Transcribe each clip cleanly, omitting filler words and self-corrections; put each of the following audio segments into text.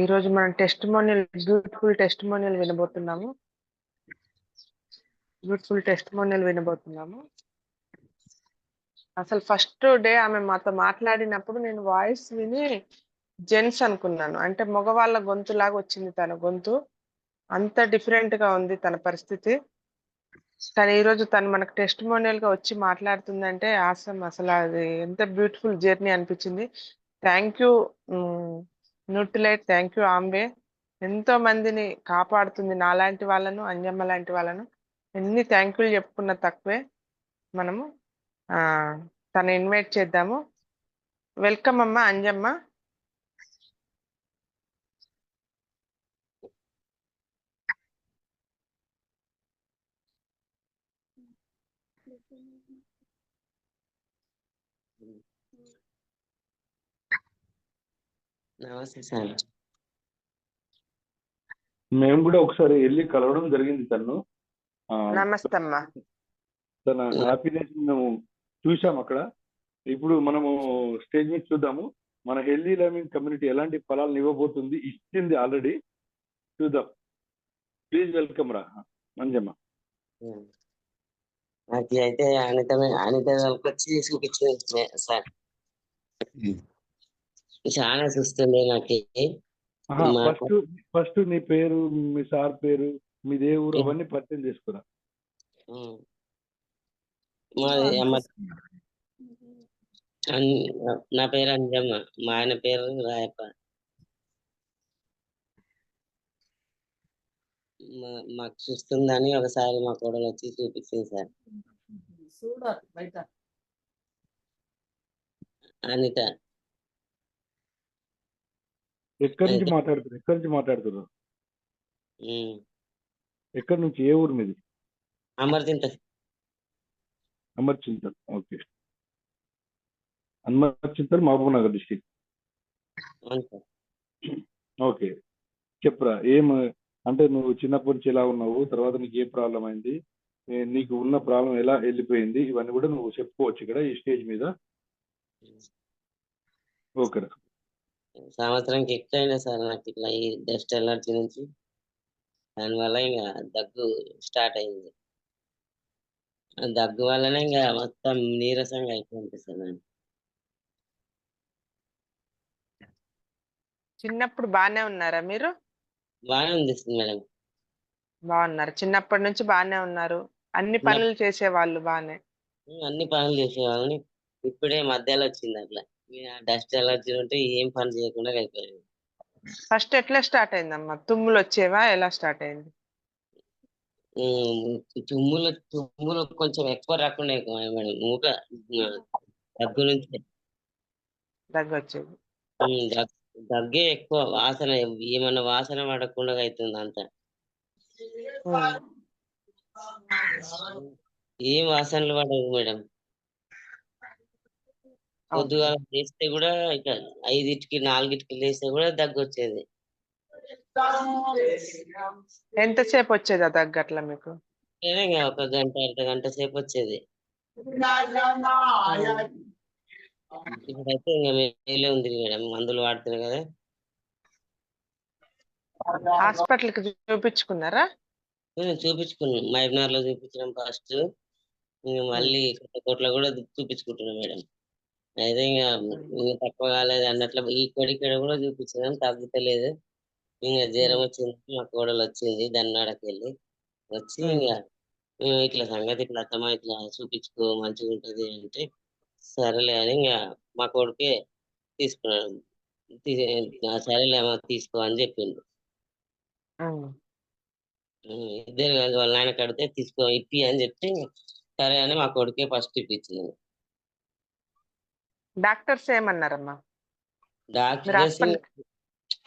ఈరోజు మనం beautiful testimonial వినబోతున్నాము. అసలు ఫస్ట్ డే ఆమె మాతో మాట్లాడినప్పుడు నేను వాయిస్ విని జెంట్స్ అనుకున్నాను. అంటే మగవాళ్ళ గొంతులాగా వచ్చింది తన గొంతు. అంత డిఫరెంట్ గా ఉంది తన పరిస్థితి. కానీ ఈరోజు తను మనకు టెస్టిమోనియల్ గా వచ్చి మాట్లాడుతుందంటే ఆసమ్. అసలు అది ఎంత బ్యూటిఫుల్ జర్నీ అనిపించింది. Thank you Nutrilite, thank you Amway. ఎంతో మందిని కాపాడుతుంది నాలాంటి వాళ్ళను, అంజమ్మ లాంటి వాళ్ళను. ఎన్ని థ్యాంక్యూలు చెప్పుకున్న తక్కువే. మనము తను ఇన్వైట్ చేద్దాము. వెల్కమ్ అమ్మా అంజమ్మ. నమస్తే సార్. మేము కూడా ఒకసారి వెళ్ళి కలవడం జరిగింది తను. నమస్తే అమ్మా. తన హ్యాపీనెస్ మేము చూసాం అక్కడ. ఇప్పుడు మనము స్టేజ్ మీద చూద్దాము మన హెల్దీ లెర్నింగ్ కమ్యూనిటీ ఎలాంటి ఫలాలను ఇవ్వబోతుంది. ఇచ్చింది ఆల్రెడీ, చూద్దాం. ప్లీజ్ వెల్కమ్ రా అంజమ్మ. నాకు అయితే అనిత వచ్చి చూపించింది సార్. చాలా చూస్తుంది నాకు. ఫస్ట్ నీ పేరు, మీ సార్ పేరు, మీ దేవుడు అవన్నీ పరిచయం చేసుకురా. నా పేరు అంజమ్మ, మా ఆయన పేరు రాయప్ప. మాకు చూస్తుందని ఒకసారి మా కోడలు వచ్చి చూపించింది సార్. అనిత. ఎక్కడి నుంచి మాట్లాడుతున్నారు? ఎక్కడి నుంచి? ఏ ఊరు మీది? Amarchintal. Okay. Amarchintal Mahabubnagar district. Okay, చెప్పురా. అంటే నువ్వు చిన్నప్పటి నుంచి ఎలా ఉన్నావు, తర్వాత నీకు ఏ ప్రాబ్లం అయింది, నీకు ఉన్న ప్రాబ్లం ఎలా వెళ్ళిపోయింది, ఇవన్నీ కూడా నువ్వు చెప్పుకోవచ్చు ఇక్కడ ఈ స్టేజ్ మీద. ఓకే. సంవత్సరానికి ఎక్కువైనా సార్ నాకు ఇట్లా ఈ డస్ట్ ఎలర్జీ నుంచి. దానివల్ల ఇంకా దగ్గు స్టార్ట్ అయింది. దగ్గు వల్లనే ఇంకా మొత్తం నీరసంగా అయిపోయింది సార్. చిన్నప్పుడు బాగానే ఉన్నారా మీరు? బాగానే ఉంది మేడం. బాగున్నారు, చిన్నప్పటి నుంచి బాగానే ఉన్నారు. అన్ని పనులు చేసేవాళ్ళు బాగానే? అన్ని పనులు చేసేవాళ్ళని. ఇప్పుడే మధ్యలో వచ్చింది అట్లా డస్ట్ ఎలర్జీ ఉంటే ఏం పని చేయకుండా అయిపోయింది. ఫస్ట్ ఎట్లా స్టార్ట్ అయిందమ్మా? తుమ్ములు వచ్చేవా? ఎలా స్టార్ట్ అయింది? తుమ్ములు కొంచెం ఎక్కువ రాకుండా మేడం. ఊక దగ్గు నుంచి దగ్గు వచ్చేది. దగ్గే ఎక్కువ. వాసన ఏమన్నా వాసన పడకుండా అవుతుంది అంత. ఏం వాసనలు పడవు మేడం. పొద్దుగా లేస్తే కూడా ఇక 5కి 4కి లేస్తే కూడా దగ్గు వచ్చేది. ఎంతసేపు వచ్చేది ఆ దగ్గు అట్లా మీకు? ఒక గంట, అర్ధగంట సేపు వచ్చేది. ఇప్పుడైతే ఇంకా మేలే ఉంది మేడం, మందులు వాడుతున్నారు కదా. హాస్పిటల్కి చూపించుకున్నారా? చూపించుకున్నాం. మైబనార్ లో చూపించడం ఫస్ట్. మళ్ళీ కోట్ల కూడా చూపించుకుంటున్నాం మేడం. అయితే ఇంకా తక్కువ కాలేదు అన్నట్లు ఇక్కడ కూడా చూపించడం తగ్గుతలేదు. ఇంకా జ్వరం వచ్చింది. మా కోడలు వచ్చింది దన్నాడకి వెళ్ళి వచ్చి ఇంకా ఇట్లా సంగతి ఇట్లా అత్తమా ఇట్లా చూపించుకో మంచిగా ఉంటది అంటే సరేలే అని ఇంకా మా కొడుకే తీసుకున్నాడు. సరేలే తీసుకో అని చెప్పిండు. ఇద్దరు కాదు, వాళ్ళ నాయన కడితే తీసుకో ఇప్పి అని చెప్తే సరే అని మా కొడుకే ఫస్ట్ ఇప్పించింది. డాక్టర్స్ ఏమన్నారమ్మా?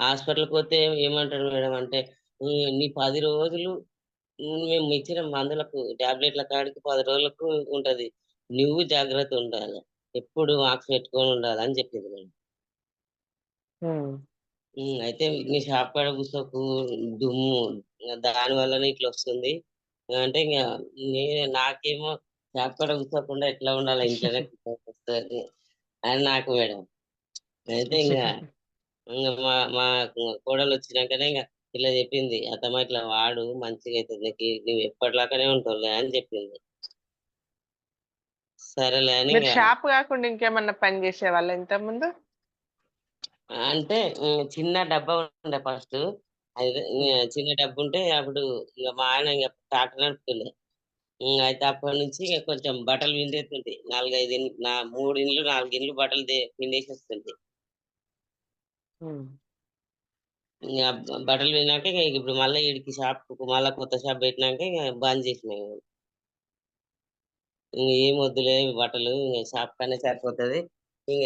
హాస్పిటల్కి పోతే ఏమంటారు మేడం అంటే నీ 10 రోజులు మేము ఇచ్చిన మందులకు టాబ్లెట్ల కాడికి 10 రోజులకు ఉంటది, నువ్వు జాగ్రత్త ఉండాలి, ఎప్పుడు మాస్క్ పెట్టుకొని ఉండాలి అని చెప్పింది మేడం. అయితే నీ షాప్ కాడ కూర్చోకు, దుమ్ము దాని వల్లనే ఇట్లా వస్తుంది అంటే ఇంకా నాకేమో షాప్ కాడ కూర్చోకుండా ఎట్లా ఉండాలి ఇంట్లోనే వస్తుంది అని నాకు మేడం. అయితే ఇంకా ఇంక మా కోడలు వచ్చినాకనే ఇంకా ఇట్లా చెప్పింది, అత్తమ్మ ఇట్లా వాడు మంచిగా అవుతుంది నీకు, నువ్వు ఎప్పటిలాగానే ఉంటావులే అని చెప్పింది. సరేలే అని మీరు ఇంకా షాప్ కాకుండా ఇంకేమన్నా పని చేసేవాళ్ళ ఇంతకుముందు? అంటే చిన్న డబ్బా ఉండే ఫస్ట్. అయితే చిన్న డబ్బు ఉంటే అప్పుడు ఇక మా ఆయన ఇక ట్రాక్టర్ నడుపుతుండే. అయితే అప్పటి నుంచి ఇక కొంచెం బట్టలు పిండేస్తుంటే 4, 5 ఇండ్లు, 3 ఇండ్లు 4 ఇండ్లు బట్టలు పిండేసి వస్తుంది. ఉమ్. ఇంకా బట్టలు పిండినాక ఇక ఇప్పుడు మళ్ళీ వీడికి షాప్, మళ్ళీ కొత్త షాప్ పెట్టినాక ఇక బంద్ చేసినాయి. ఇంక ఏం వద్దులే బట్టలు, షాప్ కనే సరిపోతుంది. ఇంక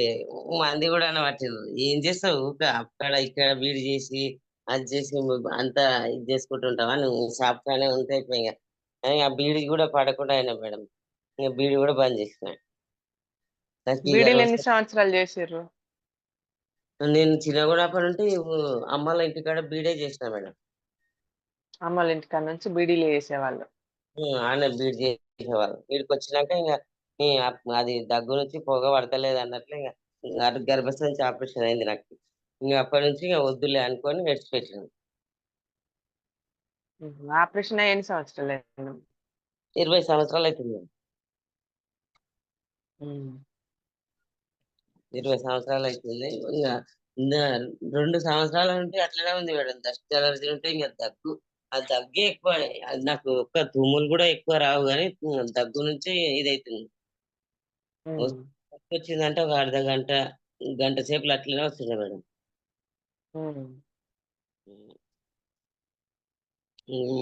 మంది కూడా అనబట్టిండ్రు, ఏం చేస్తావు అక్కడ ఇక్కడ బీడి చేసి అది చేసి అంతా ఇది చేసుకుంటుంటావా నువ్వు, షాప్ కానే ఉంటే అయిపోయి. ఆ బీడి కూడా పడకుండా అయినా మేడం, ఇంకా బీడి కూడా బంద్ చేసిన. నాకు ఇక బీడీలు ఎన్ని రోజు సంవత్సరాలు చేసిర్రు? నేను చిన్నగున్నప్పటి నుండి అమ్మాళ్ళ ఇంటికాడ బీడే చేసిన మేడం. అమ్మల ఇంటికాడ నుంచి బీడీలు చేసేవాళ్ళు. ఆయన బీడ్ చేసేవాళ్ళు. వీడికి వచ్చినాక ఇంకా అది దగ్గు నుంచి పొగ పడతలేదు అన్నట్లు ఇంకా గర్భసంచి ఆపరేషన్ అయింది నాకు. ఇంకా అప్పటి నుంచి ఇంకా వద్దులే అనుకొని విడిచిపెట్టాను. ఆపరేషన్ అయ్యి ఎన్ని సంవత్సరాలు అయింది? 20 సంవత్సరాలు అవుతుంది. 20 సంవత్సరాలు అవుతుంది. ఇంకా 2 సంవత్సరాల నుండి అట్లనే ఉంది మేడం. డస్ట్ అలర్జీ ఉంటే ఇంకా దగ్గు, ఆ దగ్గే ఎక్కువ. అది నాకు ఒక్క తుమ్ములు కూడా ఎక్కువ రావు, కానీ దగ్గు నుంచి ఇదైతుంది. ఉమ్. వచ్చిందంటే ఒక అర్ధ గంట, గంట సేపులు అట్లనే వస్తుంది మేడం. ఉమ్.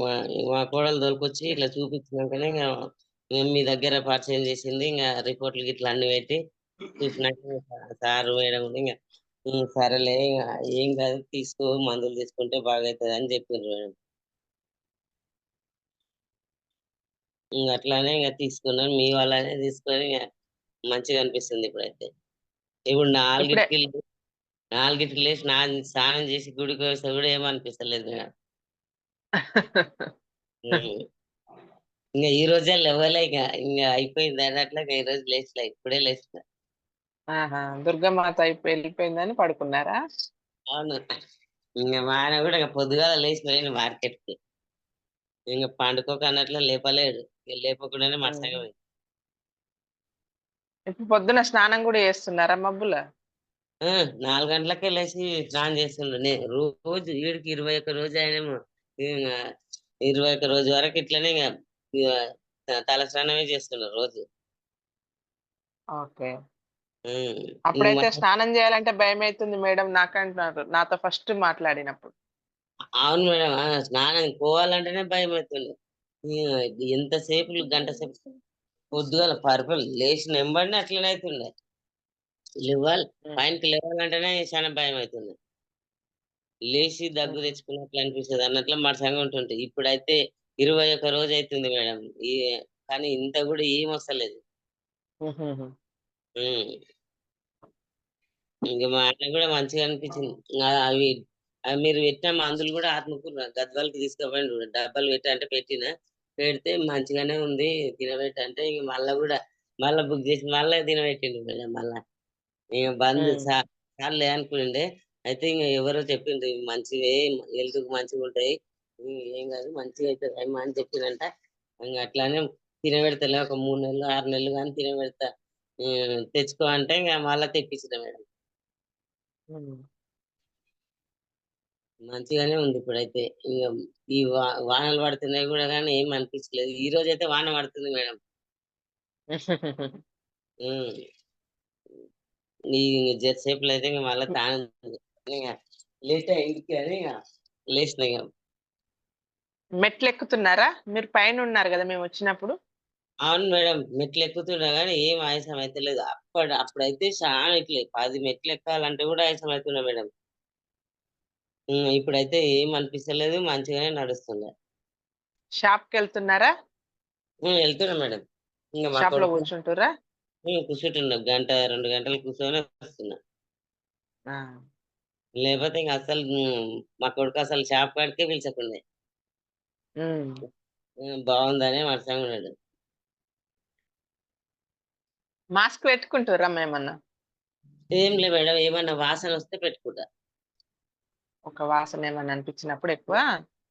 మా మా కోడలు తోలుకొచ్చి ఇట్లా చూపించినాకనే ఇంకా మేము మీ దగ్గర పరిచయం చేసింది. ఇంకా రిపోర్ట్లు ఇట్లా అన్ని పెట్టి చూసినాక సారు మేడం కూడా ఇంకా సరేలే ఇంకా ఏం కాదు, తీసుకో మందులు తీసుకుంటే బాగా అవుతుంది అని చెప్పిండ్రు మేడం. ఇంకా అట్లానే ఇంకా తీసుకున్నాను, మీ వాళ్ళనే తీసుకొని ఇంకా మంచిగా అనిపిస్తుంది ఇప్పుడైతే. ఇప్పుడు ఇప్పుడే 4కి లేచి స్నానం చేసి గుడికి వస్తే కూడా ఏమనిపిస్తలేదు మేడం. ఉమ్. ఇంకా ఈ రోజే లేవలే, ఇంకా అయిపోయింది అన్నట్లు ఈ రోజు లేచలే, ఇప్పుడే లేచిన. ఆహా, దుర్గామాత వెళ్ళిపోయిందని పడుకున్నారా? అవును. ఇంకా మా ఆయన కూడా ఇంకా పొద్దుగాల లేచిన మార్కెట్ కి, ఇంకా పండుకోక అన్నట్లు లేపలేడు. ఇక లేపకుండానే మర్సంగా పోయింది. ఇప్పుడు పొద్దున స్నానం కూడా చేస్తున్నారా మబ్బుల? 4 గంటలకే లేచి స్నానం చేస్తుండ్రు. నేను రోజు వీడికి 21 రోజు అయినేమో, ఇంకా 21 రోజు వరకు ఇట్లనే ఇక తల స్నానమే చేస్తున్నారు రోజు. ఓకే. ఇంక అప్పుడైతే స్నానం చేయాలంటే భయం అవుతుంది మేడం, నాకంటున్నారు నాతో ఫస్ట్ మాట్లాడినప్పుడు. అవును మేడం, స్నానం పోవాలంటేనే భయం అవుతుంది. ఎంతసేపు, గంట సేపు పొద్దుగాల పరుపులు లేచిన ఎంబడిని అట్లనే అవుతుండే. లేవాలి, పైనకి లేవాలంటేనే చాలా భయం అవుతుంది. లేచి దగ్గు తెచ్చుకున్నట్లు అనిపిస్తుంది అన్నట్లు మరసంగా ఉంటుంటే. ఇప్పుడైతే 21 రోజు అవుతుంది మేడం, ఈ కానీ ఇంత కూడా ఏం వస్తలేదు. ఇంకా మా ఆయన కూడా మంచిగా అనిపించింది. అవి అవి మీరు పెట్టిన మందులు కూడా ఆత్మకు గద్వాలకి తీసుకుపోయిండు, డబ్బాలు పెట్టి అంటే పెడితే మంచిగానే ఉంది తినబెట్టి అంటే, ఇంక మళ్ళా బుక్ చేసి మళ్ళీ తినబెట్టిండు మేడం. మళ్ళా ఇక బంద్ చాలే అనుకుండే. అయితే ఇంకా ఎవరో చెప్పిండ్రు ఇవి మంచివే, హెల్త్ కు మంచిగా ఉంటాయి, ఏం కాదు మంచిగా అవుతుంది అమ్మా అని చెప్పిందంట. ఇంకా అట్లానే తినబెడతలే, ఒక 3 నెలలు 6 నెలలు కానీ తినబెడతా. తెచ్చుకో అంటే ఇంకా మళ్ళా తెప్పించిన మేడం. మంచిగానే ఉంది ఇప్పుడైతే. ఇంకా ఈ వానలు పడుతున్నాయి కూడా కానీ ఏం అనిపించలేదు. ఈ రోజు అయితే వాన పడుతుంది మేడం. ఉమ్. ఈ జెర్సేపులు అయితే ఇంకా మళ్ళీ తాను ఇంకా లేట్ ఇంటికి అని ఇక లేచిన ఇక. మెట్లు ఎక్కుతున్నారా మీరు? పైన ఉన్నారు కదా మేము వచ్చినప్పుడు. అవును మేడం, మెట్లు ఎక్కుతున్నా కానీ ఏం ఆయాసం అయితే లేదు. అప్పుడైతే చాలా ఇట్లే 10 మెట్లు ఎక్కాలంటే కూడా ఆయాసం అవుతున్నా మేడం. ఇప్పుడైతే ఏం అనిపిస్తలేదు, మంచిగానే నడుస్తుంది. షాప్ కి వెళ్తున్నారా? వెళ్తున్నా మేడం. ఇంకా మా షాప్ లో కొడుకు కూర్చుంటారా? కూర్చుంటున్నా, 1, 2 గంటలు కూర్చొని వస్తున్నా. లేకపోతే ఇంకా అసలు మా కొడుకు అసలు షాప్ కాడికే పిలిచకుండే. బాగుందని మరసంగా ఉన్నాడు. మాస్క్ పెట్టుకుంటారా మేమన్నా? ఏం లే మేడం, ఏమన్నా వాసన వస్తే పెట్టుకుంటా. ఒక వాసన ఏమైనా అనిపించినప్పుడు ఎక్కువ,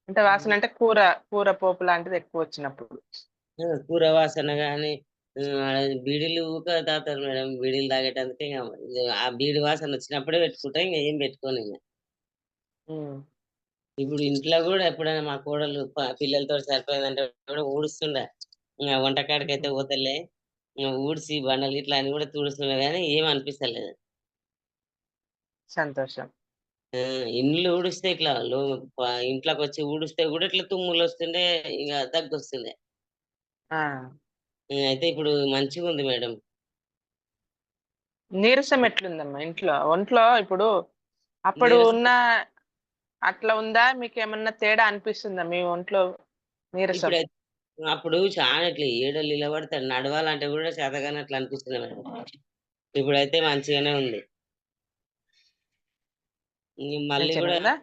అంటే వాసన అంటే కూర కూర పోపు లాంటిది ఎక్కువ వచ్చినప్పుడు. కూర వాసన గాని బీడీలు ఊక తాగుతారు మేడం. బీడీలు తాగేటందుకే ఆ బీడి వాసన వచ్చినప్పుడే పెట్టుకుంటా, ఇంకా ఏం పెట్టుకోను. ఇంకా ఉమ్, ఇప్పుడు ఇంట్లో కూడా ఎప్పుడైనా మా కోడలు పిల్లలతో సరిపోయిందంటే కూడా ఊడుస్తుండే. ఇంకా వంటకాడికి అయితే పోతలే, ఇంకా ఊడ్చి బండలు ఇట్లా అని కూడా తుడుస్తుండే, కానీ ఏం అనిపిస్తలేదు. సంతోషం. ఇండ్లు ఊడిస్తే ఇట్లా ఇంట్లోకి వచ్చి ఊడిస్తే కూడా ఇట్లా తుమ్ములు వస్తుండే, ఇంకా దగ్గు వస్తుండే. ఆ అయితే ఇప్పుడు మంచిగా ఉంది మేడం. నీరసం ఎట్లుందమ్మా ఇంట్లో ఒంట్లో ఇప్పుడు? అప్పుడు నీరసం ఉన్న అట్లా ఉందా? మీకు ఏమన్నా తేడా అనిపిస్తుందా మీ ఒంట్లో నీరసం? ఇప్పుడైతే అప్పుడు చాలా ఇట్లా ఏడలు నిలబడతాడు, నడవాలంటే కూడా చేతగాని అట్లా అనిపిస్తుంది మేడం. ఇప్పుడైతే మంచిగానే ఉంది. మళ్ళీ మంచిగా కూడా ఉందా?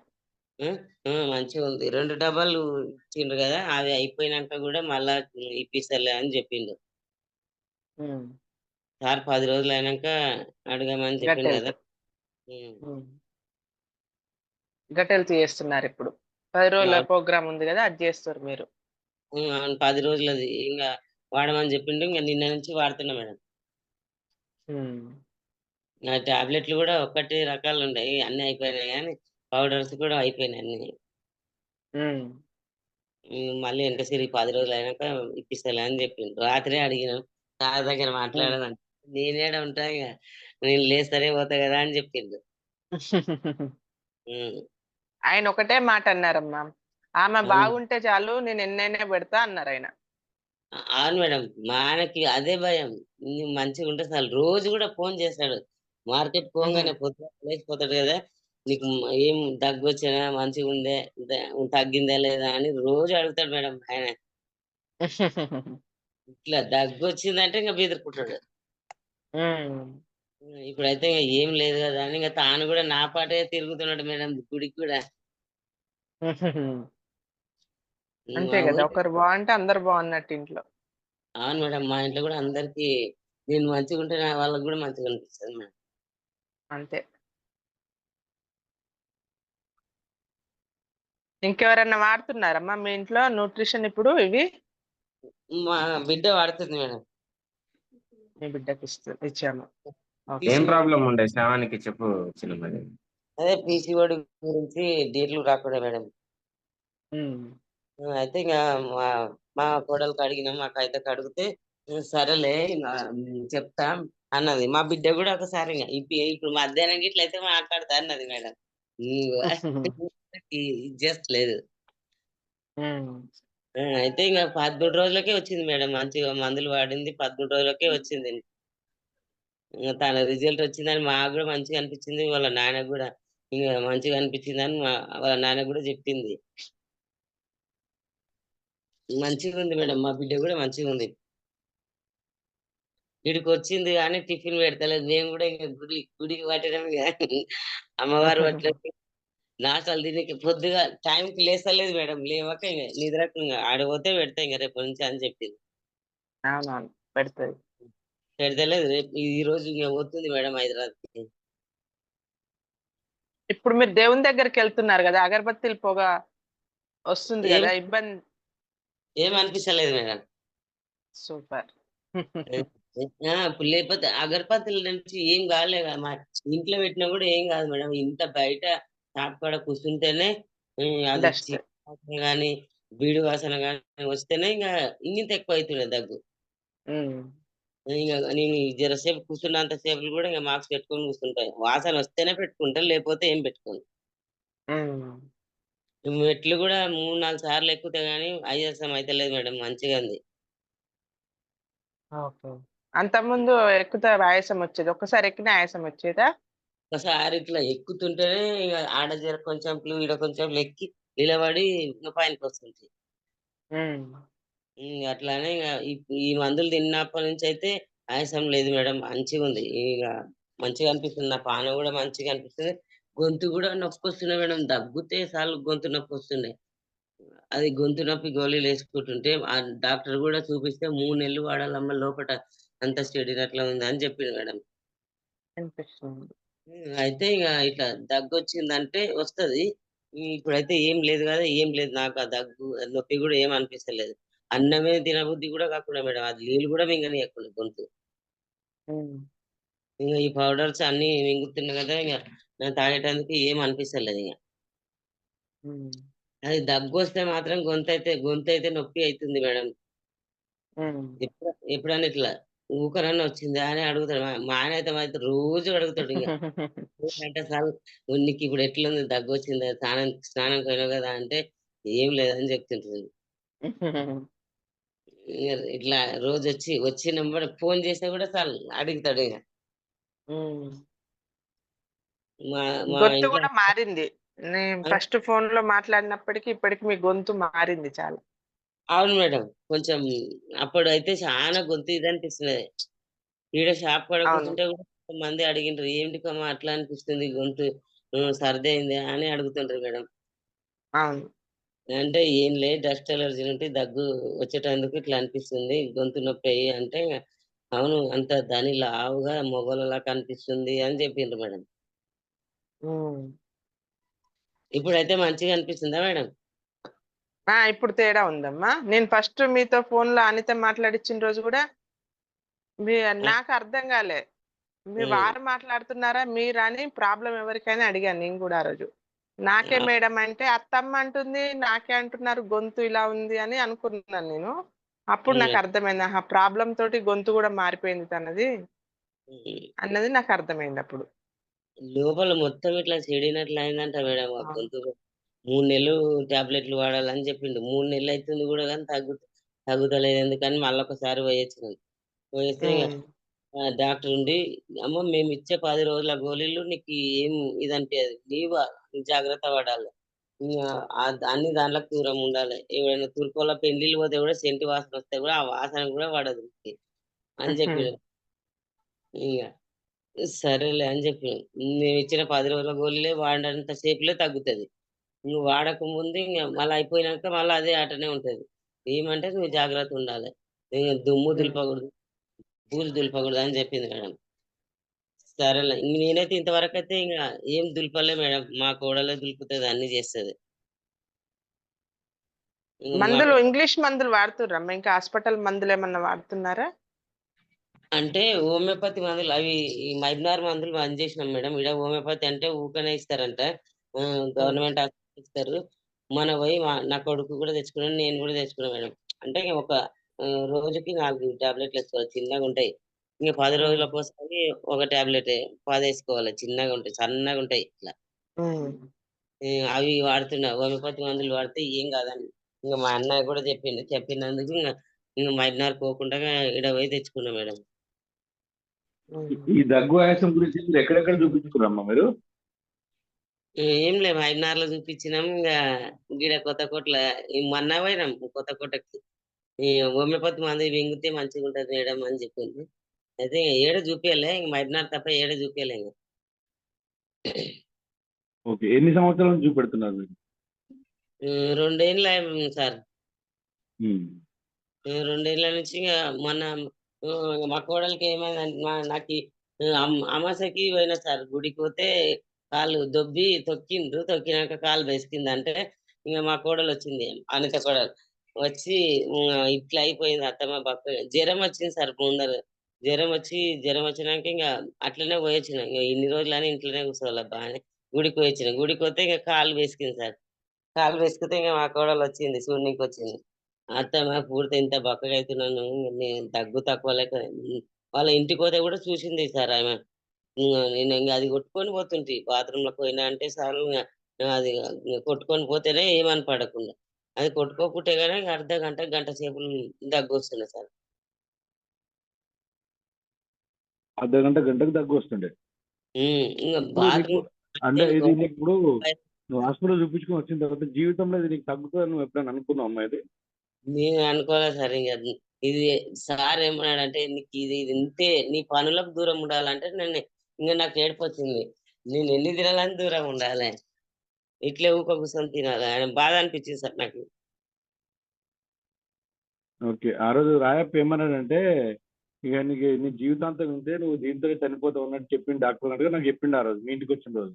మంచిగా ఉంది. 2 డబ్బాలు ఇచ్చిండ్రు కదా, అవి అయిపోయినాక కూడా మళ్ళా ఇప్పిస్తలే అని చెప్పిండు ఉమ్, సార్. 10 రోజులు అయినాక అడగమని చెప్పిండు కదా. గట్టెళ్తాయి. గట్టెలు చేస్తున్నారు ఇప్పుడు. 10 రోజుల ప్రోగ్రామ్ ఉంది కదా, అది చేస్తారు మీరు. అవును, 10 రోజులది ఇంకా వాడమని చెప్పిండు. ఇంకా నిన్న నుంచి వాడుతున్నా మేడం. ఉమ్, నా టాబ్లెట్లు కూడా ఒకటి రకాలు ఉన్నాయి, అన్ని అయిపోయినాయి, కానీ పౌడర్స్ కూడా అయిపోయినాయి అన్ని. ఉమ్. మళ్ళీ ఎంత సరి 10 రోజులు అయినాక ఇప్పిస్తలే అని చెప్పిండు. రాత్రే అడిగిన సార్ దగ్గర ఉమ్. మాట్లాడదంటే, నేనేడ ఉంటా ఇక, నేను లేస్తనే పోతా కదా అని చెప్పిండు. ఉమ్. ఆయన ఒకటే మాట అన్నారమ్మా, ఆమె అవును బాగుంటే చాలు, నేను ఎన్నైనా పెడతా అన్నారు ఆయన. అవును మేడం, మా ఆయనకి అదే భయం. మంచిగా ఉంటే చాలు. రోజు కూడా ఫోన్ చేస్తాడు. మార్కెట్ ఉహు. పోగానే పొద్దున లేచిపోతాడు కదా, నీకు ఏం దగ్గు వచ్చినా మంచిగా ఉందే, తగ్గిందా లేదా అని రోజు అడుగుతాడు మేడం ఆయన. ఇట్లా దగ్గు వచ్చిందంటే ఇంకా బెదిరికుంటాడు. ఉమ్. ఇప్పుడైతే ఇంకా ఏం లేదు కదా అని ఇంకా తాను కూడా నా పాటే తిరుగుతున్నాడు మేడం, గుడికి కూడా. అంతే మా కదా, ఊరు ఒకరు బాగుంటే అందరు బాగున్నట్టు ఇంట్లో. అవును మేడం, మా ఇంట్లో కూడా అందరికి నేను మంచిగా ఉంటే నా వాళ్ళకి కూడా మంచిగా అనిపిస్తుంది మేడం. అంతే. ఇంకెవరన్నా వాడుతున్నారమ్మా మీ ఇంట్లో న్యూట్రిషన్ ఇప్పుడు ఇవి? మా బిడ్డ వాడుతుంది మేడం. మీ బిడ్డకి ఇచ్చాము. ఓకే. ఏం పీసీఓడి ప్రాబ్లం ఉండే శ్రావణికి చెప్పు చిన్నది. అదే పీసీఓడి గురించి డేట్లు రాకుండా మేడం. ఉమ్. అయితే ఇంకా మా మా కోడలికి అడిగినాం, మా కైతకి అడిగితే సరేలే ఇంకా చెప్తా అన్నది. మా బిడ్డ కూడా ఒకసారి ఇంకా ఇప్పుడు మధ్యాహ్నం ఇట్లయితే మాట్లాడతా అన్నది మేడం. జస్ట్ లేదు. ఉమ్. అయితే ఇంకా 13 రోజులకే వచ్చింది మేడం. మంచిగా మందులు వాడింది, 13 రోజులకే వచ్చింది. ఇంకా తన రిజల్ట్ వచ్చిందని మాకు కూడా మంచిగా అనిపించింది, వాళ్ళ నాన్నకు కూడా ఇంకా మంచిగా అనిపించింది అని వాళ్ళ నాన్న కూడా చెప్పింది. మంచిగా ఉంది మేడం, మా బిడ్డ కూడా మంచిగా ఉంది. వీడికి వచ్చింది కానీ టిఫిన్ పెడతలేదు. మేము కూడా ఇంకా గుడికి పట్టడం అమ్మవారు పట్టడం నాసాలు దీనికి పొద్దుగా టైంకి లేస్తలేదు మేడం. లేవక ఇంకా నిద్రకు ఇంకా ఆడిపోతే పెడతా ఇంకా రేపు నుంచి అని చెప్పింది. అవునవును, పెడుతుంది. పెడతలేదు. రేపు ఈ రోజు ఇంకా పోతుంది మేడం హైదరాబాద్కి. ఇప్పుడు మీరు దేవుని దగ్గరికి వెళ్తున్నారు కదా, అగరబత్తీలు పొగ వస్తుంది ఏం కదా, ఇబ్బంది? ఏం అనిపించలేదు మేడం. సూపర్. ఇప్పుడు లేకపోతే అగరబత్తుల నుంచి ఏం కాలే కదా, మా ఇంట్లో పెట్టినా కూడా ఏం కాదు మేడం. ఇంత బయట షాప్ కాడ కూర్చుంటేనే అది డస్ట్. చీకటి కానీ బీడి వాసన కానీ వస్తేనే ఇంకా ఇంత ఎక్కువ అవుతుండే దగ్గు. ఇంకా నేను జరసేపు కూర్చున్నంత సేపు కూడా ఇంకా మాస్క్ పెట్టుకొని కూర్చుంటాయి. వాసన వస్తేనే పెట్టుకుంటాను, లేకపోతే ఏం పెట్టుకోను. మెట్లు కూడా 3-4 సార్లు ఎక్కుతే గానీ ఆయాసం అయితే లేదు మేడం, మంచిగా ఉంది. ఓకే. అంతకుముందు ఎక్కితే ఆయాసం వచ్చేది, ఒక్కసారి ఎక్కిన ఆయాసం వచ్చేదా? ఒకసారి ఇట్లా ఎక్కుతుంటేనే ఇక ఆడ జర కొంచెం ఈడ కొంచెం ఎక్కి నిలబడి ఇంకా పైనకి వస్తుంది. అట్లానే ఇక ఈ మందులు తిన్నప్పటి నుంచి అయితే ఆయాసం లేదు మేడం, మంచిగా ఉంది. ఇక మంచిగా అనిపిస్తుంది, నా పానం కూడా మంచిగా అనిపిస్తుంది. గొంతు కూడా నొప్పి వస్తుంది మేడం, దగ్గుతే చాలు గొంతు నొప్పి వస్తుంది. అది గొంతు నొప్పి గోళీలు వేసుకుంటుంటే ఆ డాక్టర్ కూడా చూపిస్తే 3 నెలలు వాడాలమ్మ లోపట అంత స్టెడీ అట్లా ఉంది అని చెప్పిండు మేడం. అనిపిస్తుంది. అయితే ఇక ఇట్లా దగ్గు వచ్చిందంటే వస్తది. ఇప్పుడైతే ఏం లేదు కదా, ఏం లేదు, నాకు ఆ దగ్గు నొప్పి కూడా ఏం అనిపిస్తలేదు. అన్నమే తినబుద్ధి కూడా కాకుండా మేడం, అది నీళ్ళు కూడా మింగనీయకుండా గొంతు. ఉమ్, ఇంక ఈ పౌడర్స్ అన్ని మింగుతున్నా కదా, ఇక నాకు తాగేటానికి ఏం అనిపిస్తలేదు ఇక. ఉమ్, అది దగ్గు వస్తే మాత్రం గొంతు అయితే నొప్పి అవుతుంది మేడం. ఉమ్. ఎప్పుడన్నా ఇట్లా ఊకరన్నా వచ్చిందా అని అడుగుతాడు. మా ఆయన అయితే రోజు అడుగుతాడు. ఇంకా అంటే సార్, నీకు ఇప్పుడు ఎట్లుంది, దగ్గు వచ్చిందా, స్నానం పోయినావు కదా అంటే ఏం లేదని చెప్తుంటుంది. ఇట్లా రోజు వచ్చి నెంబర్ ఫోన్ చేస్తే కూడా సార్ అడుగుతాడు. ఇక ఉమ్. మా మా గొంతు ఇంట్లో కూడా మారింది. నేను ఆ, ఫస్ట్ ఫోన్ లో మాట్లాడినప్పటికీ ఇప్పటికి మీ గొంతు మారింది చాలా. అవును మేడం. కొంచెం అప్పుడు అయితే చాలా గొంతు ఇది అనిపిస్తున్నది. ఈడ షాప్ కాడ అవును, కూర్చుంటే కూడా కొంతమంది అడిగిండ్రు, ఏంటి కమ్మా అట్లా అనిపిస్తుంది గొంతు, సర్ది అయింది అని అడుగుతుంటారు మేడం. అవును. అంటే ఏం లేదు, డస్ట్ ఎలర్జీ నుండి దగ్గు వచ్చేటందుకు ఇట్లా అనిపిస్తుంది, గొంతు నొప్పి అయ్యి అంటే, అవును అంత దాని లావుగా మొగోళ్ళలా కనిపిస్తుంది అని చెప్పిండ్రు మేడం. ఉమ్. ఇప్పుడైతే మంచిగా అనిపిస్తుందా మేడం? ఇప్పుడు తేడా ఉందమ్మా. నేను ఫస్ట్ మీతో ఫోన్ లో అనిత మాట్లాడిచ్చిన రోజు కూడా మీ ఆ, నాకు అర్థం కాలే. మీ ఉమ్, వారు మాట్లాడుతున్నారా మీరా అని ప్రాబ్లం ఎవరికైనా అడిగాను నేను కూడా ఆ రోజు. నాకే ఆ, మేడం అంటే అత్తమ్మ అంటుంది, నాకే అంటున్నారు గొంతు ఇలా ఉంది అని అనుకున్నాను నేను. అప్పుడు నాకు ఉమ్, అర్థమైంది, ఆహా ప్రాబ్లం తోటి గొంతు కూడా మారిపోయింది తనది ఉమ్. అన్నది నాకు అర్థమైంది అప్పుడు. లోపల మొత్తం ఇట్లా చెడినట్లు అయిందంట మేడం ఆ అవును. గొంతు. 3 నెలలు టాబ్లెట్లు వాడాలని చెప్పిండు. 3 నెలలు అవుతుంది కూడా కానీ తగ్గుతలేదు. ఎందుకని మళ్ళీ ఒకసారి పోయొచ్చినాం. పోయేస్తే ఇక ఉమ్, డాక్టర్ ఉండి, అమ్మ మేము ఇచ్చే 10 రోజుల గోళీలు నీకు ఏం ఇది అనిపించదు, జాగ్రత్త పడాలి. ఇంకా అన్ని దాంట్లోకి దూరం ఉండాలి. ఎవరైనా తూర్పుల పెళ్లిళ్ళు పోతే కూడా సెంటి వాసన వస్తే కూడా ఆ వాసన కూడా పడదు నీకు అని ఉహుం, చెప్పాడు. ఇక సరేలే అని చెప్పిన. మేము ఇచ్చిన 10 రోజుల గోళీలే వాడినంత సేపులే తగ్గుతుంది. నువ్వు వాడక ముందు ఇంకా మళ్ళీ అయిపోయినాక మళ్ళీ అదే ఆటనే ఉంటది. ఏమంటే నువ్వు జాగ్రత్త ఉండాలి, దుమ్ము ఉమ్. దులపకూడదు, బూజు దులపకూడదు అని చెప్పింది మేడం. సరేలే, నేనైతే ఇంతవరకు అయితే ఇంకా ఏం దులపలే మేడం. మా కోడలే దులుపుతుంది, అన్ని చేస్తుంది. మా మందులు ఇంగ్లీష్ మందులు వాడుతుర్రమ్మా? ఇంకా హాస్పిటల్ మందులు ఏమన్నా వాడుతున్నారా? అంటే హోమియోపతి మందులు అవి ఈ మైబ్నార్ మందులు బంద్ చేసినాం మేడం. ఇక్కడ హోమియోపతి అంటే ఊకనే ఇస్తారంట. ఉమ్, గవర్నమెంట్ హాస్పిటల్ ఇస్తారు. మన పోయి నా కొడుకు కూడా తెచ్చుకున్నాను, నేను కూడా తెచ్చుకున్నాను మేడం. అంటే ఇక ఒక రోజుకి 4 టాబ్లెట్లు వేసుకోవాలి, చిన్నగా ఉంటాయి. ఇంకా 10 ఉమ్, రోజులకు ఒకసారి ఒక టాబ్లెట్ 10 వేసుకోవాలి, చిన్నగా ఉంటాయి, సన్నగా ఉంటాయి ఇట్లా. ఉమ్, అవి వాడుతున్నా, హోమియోపతి మందులు వాడితే ఏం కాదని ఇంకా మా అన్నయ్య కూడా చెప్పినందుకు ఇంకా మైబ్నార్ పోకుండా ఇక్కడ పోయి తెచ్చుకున్నా మేడం. ఉమ్. ఈ దగ్గు ఆయాసం గురించి మీరు ఎక్కడెక్కడ చూపించుకున్నారమ్మా మీరు? ఏం లేదు, ఐదున్నరలో చూపించినాం. ఇంకా గిడ కొత్తకోట్ల మొన్న పోయినాం కొత్తకోటకి. ఈ హోమియోపతి మంది మింగితే మంచిగా ఉంటది మేడం అని చెప్పింది. అయితే ఏడ చూపించలే, ఇంక మైబ్నార్ తప్ప ఏడ చూపించలే ఇంకా. ఓకే, ఎన్ని సంవత్సరాల నుంచి చూపెడుతున్నారు మీరు? 2 ఏళ్ళు సార్. ఉమ్. 2 ఏళ్ల నుంచి ఇంకా మొన్న మా కోడలికి ఏమైందంటే నాకు అమాసకి పోయినా సార్, గుడికి పోతే కాళ్ళు దొబ్బి తొక్కినాక కాలు బెసికింది. అంటే ఇంకా మా కోడలు వచ్చింది, అనిత కోడలు వచ్చి ఇట్లా అయిపోయింది అత్తమ్మ పక్క. జ్వరం వచ్చింది సార్ ముందర. జ్వరం వచ్చినాక ఇంకా అట్లనే పోయొచ్చిన. ఇంకా ఇన్ని రోజులని ఇంట్లోనే కూర్చోవాలబ్బా అని గుడికి పోయొచ్చిన. గుడికి పోతే ఇంకా కాలు బెసికింది సార్. కాలు వేసుకుంటే ఇంకా మా కోడలు వచ్చింది, చూడనీకి వచ్చింది. అత్తమ్మ పూర్తి ఇంత బక్కగా అవుతున్నాను, నేను దగ్గు తక్కువ లేక వాళ్ళ ఇంటికి పోతే కూడా చూసింది సార్ ఆమె. నేను ఇంకా అది కొట్టుకొని పోతుంటే బాత్రూమ్ లోకి పోయినా అంటే సార్ అది కొట్టుకొని పోతేనే ఏమని పడకుండా, అది కొట్టుకోకుంటే కానీ అర్ధ గంట గంట సేపు దగ్గు వస్తుంది సార్. అర్ధ గంట గంటకు దగ్గు వస్తుండే. ఇంకా ఇప్పుడు నీకు బాత్రూమ్ అంటే ఇది నీకు ఇప్పుడు నువ్వు హాస్పిటల్ చూపించుకొని వచ్చిన తర్వాత జీవితంలో ఇది నీకు తగ్గుతుంది నువ్వు ఎప్పుడైనా అనుకున్నావు అమ్మా ఇది? నేను అనుకోలేదు సార్. ఇంకా ఇది సార్ ఏమన్నాడంటే, నీకు ఇది ఇంతే, నీ పనులకు దూరం ఉండాలంటే ఇంకా నాకు ఏడుపు వచ్చింది. నేను ఎన్ని తినాలని దూరం ఉండాలి, ఇట్లే ఊక కూర్చొని తినాలి అని బాధ అనిపించింది సార్ నాకు. ఓకే, ఆ రోజు రాయప్ప ఏమన్నాడంటే ఇక నీకు నీ జీవితాంతం ఉంటే నువ్వు దీంతో చనిపోతావు అన్నట్టు చెప్పింది డాక్టర్ అన్నట్టుగా నాకు చెప్పిండు ఆ రోజు మీ ఇంటికి వచ్చిన రోజు.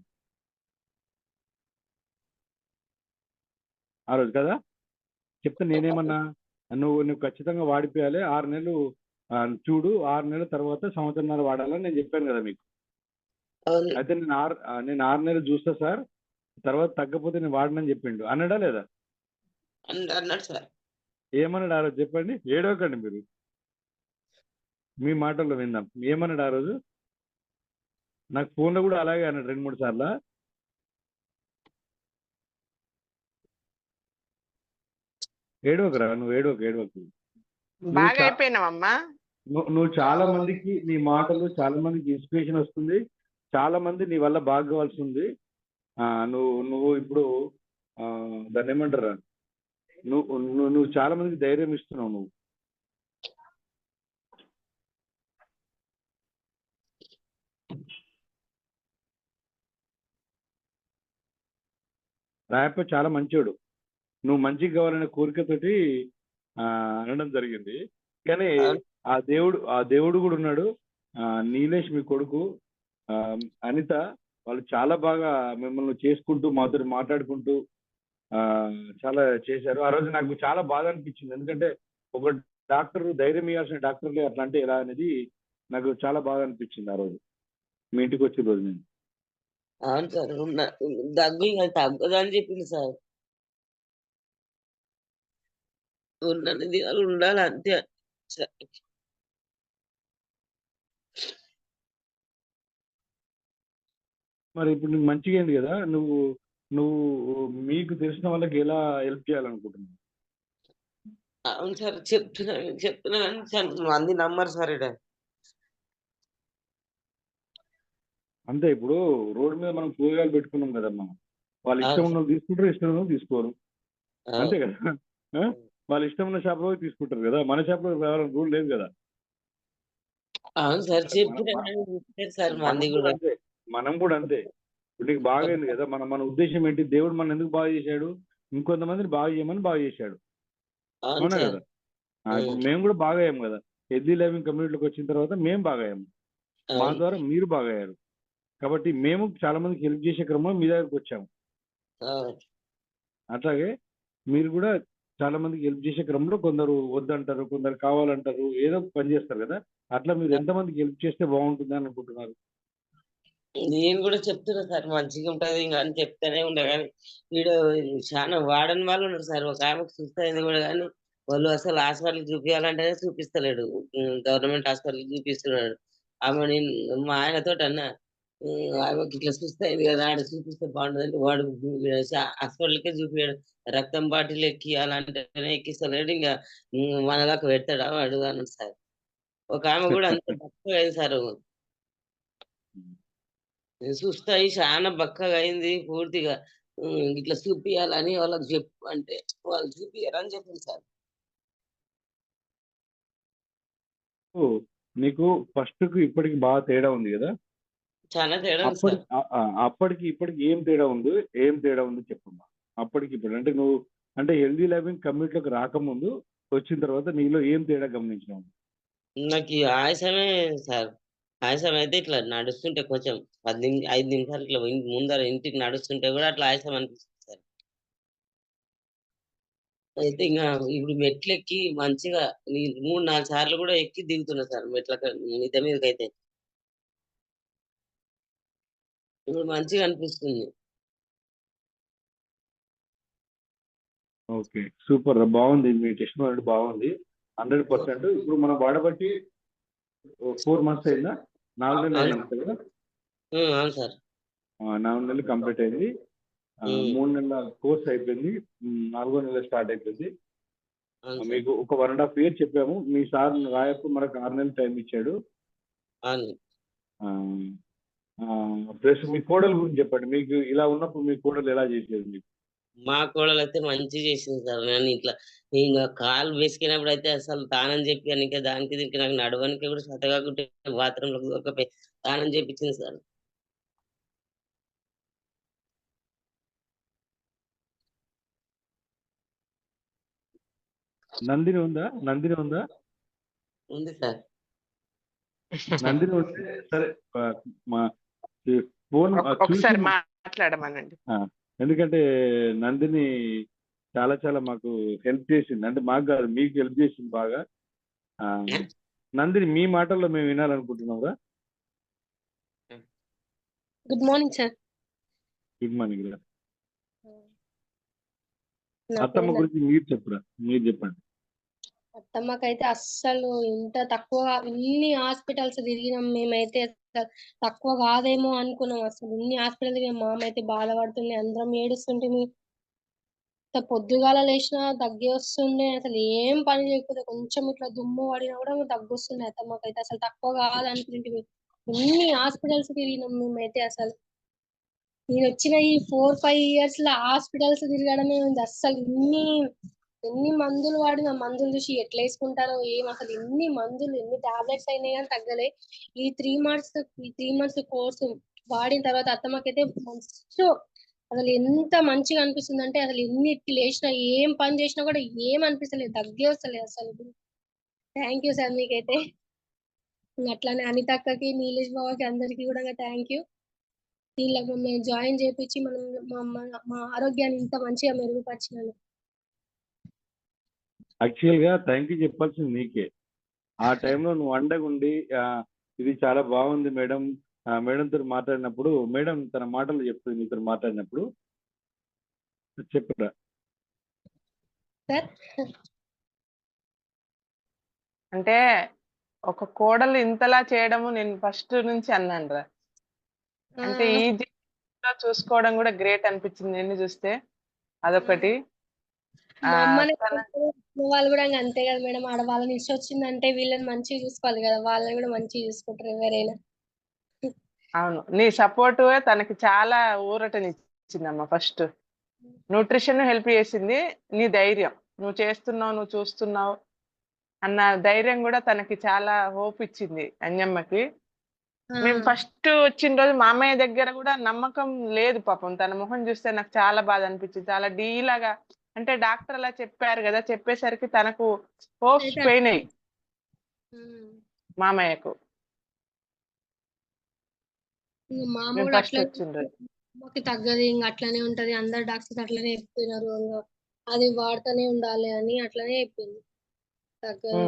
ఆ రోజు కదా చెప్తే నేనేమన్నా, నువ్వు ఖచ్చితంగా వాడిపోయాలి 6 నెలలు, చూడు 6 నెలల తర్వాత సంవత్సరంన్నర వాడాలని నేను చెప్పాను కదా మీకు. అవును అయితే నేను 6 నెలలు చూస్తా సార్, తర్వాత తగ్గపోతే నేను వాడనని చెప్పిండు. అన్నాడా లేదా? అన్నాడు సార్. ఏమన్నాడు ఆ రోజు చెప్పండి, ఏడవకండి మీరు, మీ మాటల్లో విందాం. ఏమన్నాడు ఆ రోజు? నాకు ఫోన్లో కూడా అలాగే అన్నాడు 2-3 సార్లు. ఏడవకరా, నువ్వు ఏడవకు. బాగా అయిపోయినావమ్మా. నువ్వు చాలా మందికి నీ మాటలు చాలా మందికి ఇన్స్పిరేషన్ వస్తుంది. చాలా మంది నీ వల్ల బాగవలసి ఉంది. నువ్వు ఇప్పుడు దాన్ని ఏమంటారా, నువ్వు చాలా మందికి ధైర్యం ఇస్తున్నావు. నువ్వు రాయప్ప చాలా మంచోడు. నువ్వు మంచిగా కావాలనే కోరికతోటి అనడం జరిగింది. కానీ ఆ దేవుడు కూడా ఉన్నాడు. నీలేష్ మీ కొడుకు, అనిత, వాళ్ళు చాలా బాగా మిమ్మల్ని చేసుకుంటూ మాతో మాట్లాడుకుంటూ చాలా చేశారు. ఆ రోజు నాకు చాలా బాధ అనిపించింది. ఎందుకంటే ఒక డాక్టర్ ధైర్యం ఇవ్వాల్సిన డాక్టర్లే అట్లా అంటే ఎలా అనేది నాకు చాలా బాధ అనిపించింది ఆ రోజు మీ ఇంటికి వచ్చిన రోజు. నేను అవును సార్, దగ్గు ఇంకా తగ్గదు అని చెప్పింది సార్. ఉన్నది దినాలు ఉండాలి అంతే సార్. మరి ఇప్పుడు నీకు మంచిగా అయింది కదా, నువ్వు నువ్వు మీకు తెలిసిన వాళ్ళకి ఎలా హెల్ప్ చేయాలనుకుంటున్నావు? అవును సార్, చెప్తున్నా కానీ సార్ మంది నమ్మరు సార్ ఇక్కడ. అంతే, ఇప్పుడు రోడ్డు మీద మనం కూరగాయలు పెట్టుకున్నాం కదమ్మా, వాళ్ళు ఇష్టం ఉన్న వాళ్ళు తీసుకుంటారు, ఇష్టం ఉన్న వాళ్ళు తీసుకోరు. అంతే కదా. వాళ్ళు ఇష్టం ఉన్న షాప్లో తీసుకుంటారు కదా, మన షాప్లో రావాలని రూల్ లేదు కదా. అవును సార్, సార్ మంది కూడా మనం కూడా అంతే. ఇప్పుడు నీకు బాగైంది కదా, మన ఉద్దేశం ఏంటి? దేవుడు మనం ఎందుకు బాగా చేశాడు? ఇంకొంతమందిని బాగా చేయమని బాగా చేశాడు. అవునా కదా. ఇప్పుడు మేము కూడా బాగా అయ్యాము కదా, హెల్దీ లైవింగ్ కమ్యూనిటీలోకి వచ్చిన తర్వాత మేము బాగా అయ్యాము. మా ద్వారా మీరు బాగా అయ్యారు. కాబట్టి మేము చాలా మందికి హెల్ప్ చేసే క్రమంలో మీ దగ్గరకు వచ్చాము. అట్లాగే మీరు కూడా చాలా మందికి హెల్ప్ చేసే క్రమంలో కొందరు వద్దంటారు, కొందరు కావాలంటారు, ఏదో పని చేస్తారు కదా. అట్లా మీరు ఎంతమందికి హెల్ప్ చేస్తే బాగుంటుంది అని అనుకుంటున్నారు? నేను కూడా చెప్తున్నా సార్, మంచిగా ఉంటది ఇంకా అని చెప్తానే ఉండే కానీ వీడు చాలా వాడని వాళ్ళు ఉన్నారు సార్. ఒక ఆమెకు చూస్తుంది కూడా కానీ వాళ్ళు అసలు హాస్పిటల్ చూపించాలంటేనే చూపిస్తలేడు. గవర్నమెంట్ హాస్పిటల్ చూపిస్తున్నాడు. ఆమె నేను మా ఆయనతో అన్న, ఆమెకి ఇట్లా చూస్తుంది కదా, ఆడ చూపిస్తే బాగుంటుంది. వాడు హాస్పిటల్కే చూపించాడు. రక్తం బాటిల్ ఎక్కియాలంటేనే ఎక్కిస్తలేడు. ఇంకా మనదాకా పెడతాడా వాడు అన్నాడు సార్. ఒక ఆమె కూడా అంత తక్కువ అయింది సార్, చూస్తాయి చాలా బక్కగా అయింది పూర్తిగా. ఇట్లా చూపియాలని వాళ్ళకి చెప్పు అంటే వాళ్ళు చూపియారని చెప్పింది సార్. నీకు ఫస్ట్ కు ఇప్పటికి బాగా తేడా ఉంది కదా. చాలా తేడా ఉంది సార్. అప్పటికి ఇప్పటికి ఏం తేడా ఉంది చెప్పమ్మా. అప్పటికి ఇప్పుడు అంటే నువ్వు అంటే హెల్దీ లైవింగ్ కమ్యూనిటీలోకి రాకముందు వచ్చిన తర్వాత నీలో ఏం తేడా గమనించినావు? నాకు ఈ ఆయాసమే సార్. ఆయాసం అయితే ఇట్లా నడుస్తుంటే కొంచెం 5 నిమిషాలు ఇట్లా ముందర ఇంటికి నడుస్తుంటే కూడా అట్లా ఆయాసం అనిపిస్తుంది సార్. అయితే ఇంకా ఇప్పుడు మెట్లెక్కి మంచిగా 3-4 సార్లు కూడా ఎక్కి దిగుతున్నా సార్ మెట్ల మిద్ద మీదకి. అయితే ఇప్పుడు మంచిగా అనిపిస్తుంది. ఓకే, సూపర్, బాగుంది. మీ టెస్టిమోనీ బాగుంది, 100%. ఇప్పుడు మనం వాడబట్టి 4 months అయిందా? 4 నెలలు అయింది కదా. అవును సార్, 4 నెలలు కంప్లీట్ అయింది. 3 నెలల కోర్స్ అయిపోయింది, 4వ నెల స్టార్ట్ అయిపోయింది. మీకు ఒక 1.5 year చెప్పాము. మీ సార్ రాయకు మనకు 6 నెలలు టైం ఇచ్చాడు. ప్లస్ మీ కోడలు గురించి చెప్పండి. మీకు ఇలా ఉన్నప్పుడు మీ కోడలు ఎలా చేసేది? మీకు మా కోడలు అయితే మంచిగా చేసింది సార్. నేను ఇట్లా ఇంకా కాలు వేసుకున్నప్పుడు అయితే అసలు తానం చెప్పి ఇంకా దానికి దీనికి నాకు నడవడానికి కూడా చేత కాకుంటే బాత్రూంలో దూకపోయి తానం చేపించింది సార్. నందిని ఉందా? ఉంది సార్. నందిని ఉంటే సరే మా ఫోన్ చూసి ఒకసారి మాట్లాడమనండి. ఎందుకంటే నందిని చాలా చాలా మాకు హెల్ప్ చేసింది, అంటే మాకు కాదు మీకు హెల్ప్ చేసింది బాగా. నందిని మీ మాటల్లో మేము వినాలనుకుంటున్నాం. Good morning sir. Good morning. అత్తమ్మ గురించి మీరు చెప్పురా, మీరు చెప్పండి. అత్తమ్మకైతే అస్సలు ఇంత తక్కువ, ఇన్ని హాస్పిటల్స్ తిరిగినాం మేమైతే, తక్కువ కాదేమో అనుకున్నాం. అసలు ఇన్ని హాస్పిటల్ తిరిగినాం. మామ అయితే బాధపడుతుంది, అందరం ఏడుస్తుంటే పొద్దుగాల లేచినా దగ్గే వస్తుండే. అసలు ఏం పని చేయకపోతే కొంచెం ఇట్లా దుమ్ము పడినా కూడా దగ్గు వస్తుండే. అత్తమ్మకైతే అసలు తక్కువ కాదనుకుంటే ఇన్ని హాస్పిటల్స్ తిరిగినాం మేమైతే. అసలు నేను వచ్చిన ఈ 4-5 years లో హాస్పిటల్స్ తిరగడమే ఉంది. అస్సలు ఎన్ని మందులు వాడిన, మందులు చూసి ఎట్లా వేసుకుంటారో ఏం, అసలు ఎన్ని మందులు ఎన్ని టాబ్లెట్స్ అయినాయి కానీ తగ్గలే. ఈ 3 months కోర్సు వాడిన తర్వాత అత్తమ్మకైతే మంచి, అసలు ఎంత మంచిగా అనిపిస్తుంది అంటే, అసలు ఎన్నిటికి లేచినా ఏం పని చేసినా కూడా ఏం అనిపిస్తలేదు, తగ్గే వస్తలేదు అసలు. థ్యాంక్ యూ సార్ మీకైతే. అట్లానే అనితక్కకి, నీలేష్ బాబాకి అందరికి కూడా థ్యాంక్ యూ. వీళ్ళకి మేము జాయిన్ చేపించి మా ఆరోగ్యాన్ని ఇంత మంచిగా మెరుగుపరిచినాను. యాక్చువల్ గా థ్యాంక్ యూ చెప్పాల్సింది నీకే. ఆ టైంలో నువ్వు అండగుండి ఇది చాలా బాగుంది మేడం, మేడంతో మాట్లాడినప్పుడు, మేడం తన మాటలు చెప్తుంది మీతో మాట్లాడినప్పుడు. చెప్పురా సార్. అంటే ఒక కోడలు ఇంతలా చేయడము నేను ఫస్ట్ నుంచి అన్నాను రా. అంటే ఈ జీవితంలో చూసుకోవడం కూడా గ్రేట్ అనిపించింది నిన్ను చూస్తే, అదొకటి. మా అమ్మని వాళ్ళు కూడా అంతే కదా మేడం, ఆడవాళ్ళని ఇష్ట వచ్చిందంటే వీళ్ళని మంచిగా చూసుకోవాలి కదా, వాళ్ళని కూడా మంచిగా చూసుకుంటారు ఎవరైనా. అవును, నీ సపోర్ట్ తనకి చాలా ఊరటనిచ్చిందమ్మా. ఫస్ట్ న్యూట్రిషన్ హెల్ప్ చేసింది, నీ ధైర్యం, నువ్వు చేస్తున్నావు, నువ్వు చూస్తున్నావు అన్న ధైర్యం కూడా తనకి చాలా హోప్ ఇచ్చింది అంజమ్మకి. మేము ఫస్ట్ వచ్చిన రోజు మా అమ్మయ్య దగ్గర కూడా నమ్మకం లేదు పాపం. తన మొహం చూస్తే నాకు చాలా బాధ అనిపించింది, చాలా డీలాగా. అంటే డాక్టర్ అలా చెప్పారు కదా, చెప్పేసరికి తనకు హోప్స్ పోయినాయి మామయ్యకు. మామ కూడా ఫస్ట్ అట్లా వచ్చిండ్రు, మాకు తగ్గదు ఇంకా అట్లానే ఉంటది, అందరు డాక్టర్స్ అట్లనే చెప్తున్నారు, అది వాడుతూనే ఉండాలి అని అట్లనే చెప్పింది. తగ్గదు.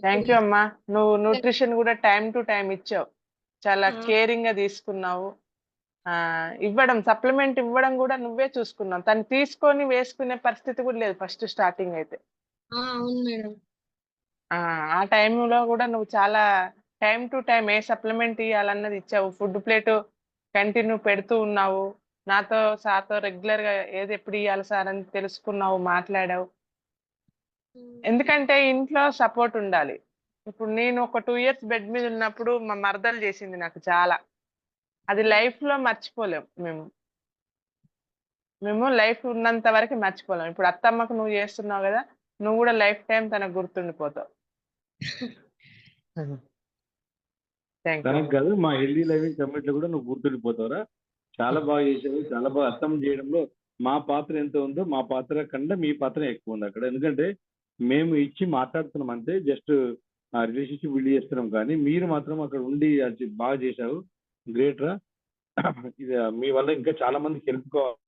థ్యాంక్ యూ అమ్మా. నువ్వు న్యూట్రిషన్ కూడా టైం టు టైం ఇచ్చావు, చాలా కేరింగ్ గా తీసుకున్నావు. ఇవ్వడం, సప్లిమెంట్ ఇవ్వడం కూడా నువ్వే చూసుకున్నావు. తను తీసుకొని వేసుకునే పరిస్థితి కూడా లేదు ఫస్ట్ స్టార్టింగ్ అయితే. అవును మేడం. ఆ టైంలో కూడా నువ్వు చాలా టైం టు టైం ఏ సప్లిమెంట్ ఇవ్వాలన్నది ఇచ్చావు. ఫుడ్ ప్లేట్ కంటిన్యూ పెడుతూ ఉన్నావు. నాతో సార్తో రెగ్యులర్ గా ఏది ఎప్పుడు ఇవ్వాలి సార్ అని తెలుసుకున్నావు, మాట్లాడావు. ఎందుకంటే ఇంట్లో సపోర్ట్ ఉండాలి. ఇప్పుడు నేను ఒక 2 years బెడ్ మీద ఉన్నప్పుడు మా మరదలు చేసింది నాకు చాలా, అది లైఫ్ లో మర్చిపోలేం. మేము లైఫ్ ఉన్నంత వరకు మర్చిపోలేం. ఇప్పుడు అత్తమ్మకు నువ్వు చేస్తున్నావు కదా, నువ్వు కూడా లైఫ్ టైం తనకు గుర్తుండిపోతావు. తనకు కాదు, మా హెల్దీ లైవింగ్ కమిటీలో కూడా నువ్వు గుర్తుండిపోతావురా. చాలా బాగా చేసావు, చాలా బాగా అర్థం చేయడంలో మా పాత్ర ఎంత ఉందో, మా పాత్ర కన్నా మీ పాత్ర ఎక్కువ ఉంది అక్కడ. ఎందుకంటే మేము ఇచ్చి మాట్లాడుతున్నాం అంతే, జస్ట్ ఆ రిలేషన్షిప్ బిల్డ్ చేస్తున్నాం, కానీ మీరు మాత్రం అక్కడ ఉండి అది బాగా చేశావు. గ్రేట్ రా. ఇది మీ వల్ల ఇంకా చాలా మందికి హెల్ప్ కావాలి,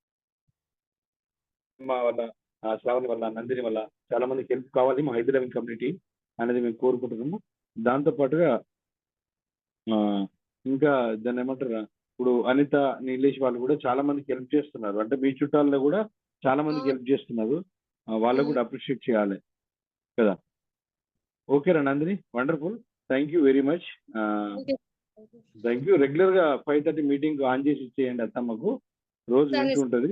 మా వల్ల, శ్రావణి వల్ల, నందిని వల్ల చాలా మందికి హెల్ప్ కావాలి మా హెల్దీ లైవింగ్ కమ్యూనిటీ అనేది మేము కోరుకుంటున్నాము. దాంతోపాటుగా ఇంకా దాన్ని ఏమంటారు, ఇప్పుడు అనిత, నీలేష్ వాళ్ళు కూడా చాలా మందికి హెల్ప్ చేస్తున్నారు. అంటే మీ చుట్టాల్లో కూడా చాలా మందికి హెల్ప్ చేస్తున్నారు, వాళ్ళకు కూడా అప్రిషియేట్ చేయాలి కదా. ఓకేరా Nandini, wonderful, thank you very much. Thank you. Regular గా 5:30 మీటింగ్ ఆన్ చేసి ఇచ్చేయండి అత్తమ్మకు, రోజు వింటుంటది.